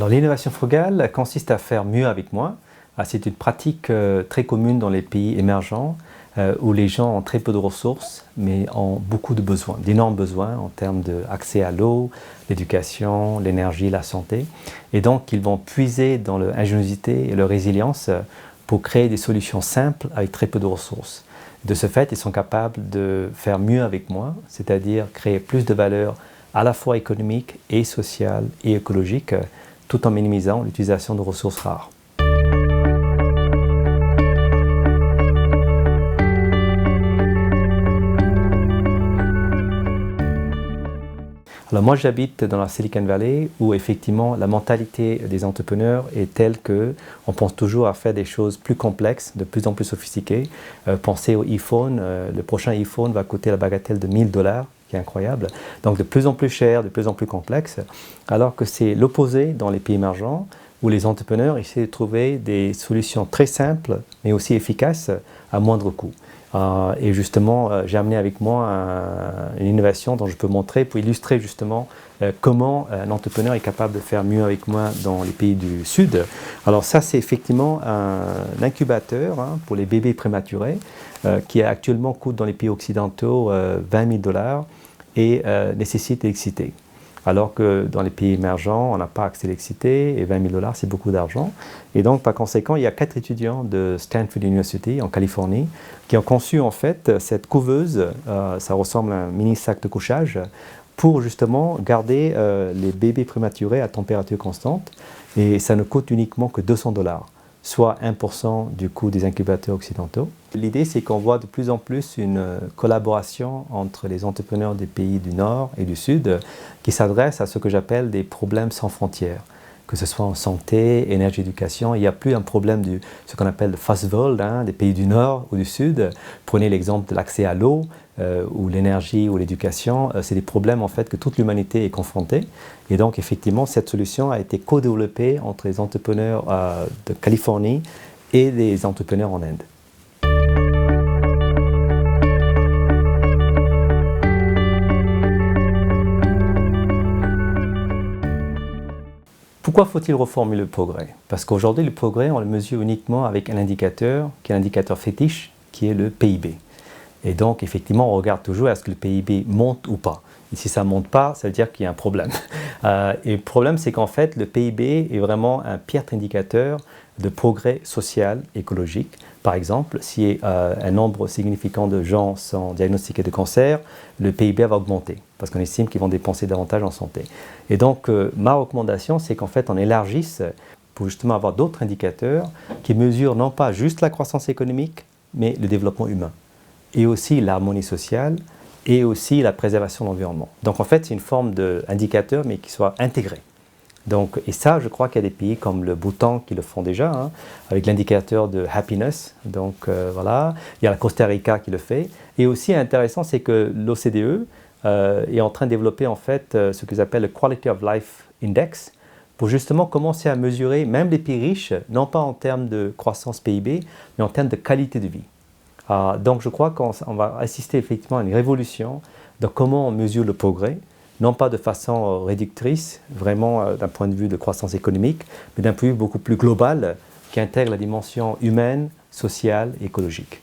Alors l'innovation frugale consiste à faire mieux avec moins. C'est une pratique très commune dans les pays émergents où les gens ont très peu de ressources mais ont beaucoup de besoins, d'énormes besoins en termes d'accès à l'eau, l'éducation, l'énergie, la santé. Et donc ils vont puiser dans leur ingéniosité et leur résilience pour créer des solutions simples avec très peu de ressources. De ce fait, ils sont capables de faire mieux avec moins, c'est-à-dire créer plus de valeur à la fois économique et sociale et écologique, tout en minimisant l'utilisation de ressources rares. Alors moi j'habite dans la Silicon Valley où effectivement la mentalité des entrepreneurs est telle qu'on pense toujours à faire des choses plus complexes, de plus en plus sophistiquées. Pensez au iPhone, le prochain iPhone va coûter la bagatelle de $1000, qui est incroyable. Donc de plus en plus cher, de plus en plus complexe, alors que c'est l'opposé dans les pays émergents où les entrepreneurs essaient de trouver des solutions très simples mais aussi efficaces à moindre coût. Et justement, j'ai amené avec moi une innovation dont je peux montrer pour illustrer justement comment un entrepreneur est capable de faire mieux avec moins dans les pays du Sud. Alors ça, c'est effectivement un incubateur pour les bébés prématurés qui actuellement coûte dans les pays occidentaux $20 000 et nécessite l'électricité. Alors que dans les pays émergents, on n'a pas accès à l'électricité et $20 000 c'est beaucoup d'argent. Et donc par conséquent, il y a 4 étudiants de Stanford University en Californie qui ont conçu en fait cette couveuse, ça ressemble à un mini sac de couchage, pour justement garder les bébés prématurés à température constante et ça ne coûte uniquement que $200. Soit 1% du coût des incubateurs occidentaux. L'idée, c'est qu'on voit de plus en plus une collaboration entre les entrepreneurs des pays du Nord et du Sud qui s'adressent à ce que j'appelle des problèmes sans frontières. Que ce soit en santé, énergie, éducation, il n'y a plus un problème de ce qu'on appelle le first world, des pays du Nord ou du Sud. Prenez l'exemple de l'accès à l'eau, ou l'énergie ou l'éducation, c'est des problèmes en fait que toute l'humanité est confrontée. Et donc effectivement, cette solution a été co-développée entre les entrepreneurs de Californie et les entrepreneurs en Inde. Pourquoi faut-il reformuler le progrès? Parce qu'aujourd'hui, le progrès, on le mesure uniquement avec un indicateur, qui est un indicateur fétiche, qui est le PIB. Et donc, effectivement, on regarde toujours est-ce que le PIB monte ou pas. Et si ça ne monte pas, ça veut dire qu'il y a un problème. Et le problème, c'est qu'en fait, le PIB est vraiment un piètre indicateur de progrès social, écologique. Par exemple, si un nombre significant de gens sont diagnostiqués de cancer, le PIB va augmenter parce qu'on estime qu'ils vont dépenser davantage en santé. Et donc, ma recommandation, c'est qu'en fait, on élargisse pour justement avoir d'autres indicateurs qui mesurent non pas juste la croissance économique, mais le développement humain. Et aussi l'harmonie sociale, et aussi la préservation de l'environnement. Donc en fait, c'est une forme d'indicateur, mais qui soit intégré. Donc, et ça, je crois qu'il y a des pays comme le Bhoutan qui le font déjà, avec l'indicateur de happiness. Donc voilà, il y a la Costa Rica qui le fait. Et aussi intéressant, c'est que l'OCDE est en train de développer en fait ce qu'ils appellent le Quality of Life Index, pour justement commencer à mesurer même les pays riches, non pas en termes de croissance PIB, mais en termes de qualité de vie. Donc je crois qu'on va assister effectivement à une révolution dans comment on mesure le progrès, non pas de façon réductrice, vraiment d'un point de vue de croissance économique, mais d'un point de vue beaucoup plus global qui intègre la dimension humaine, sociale et écologique.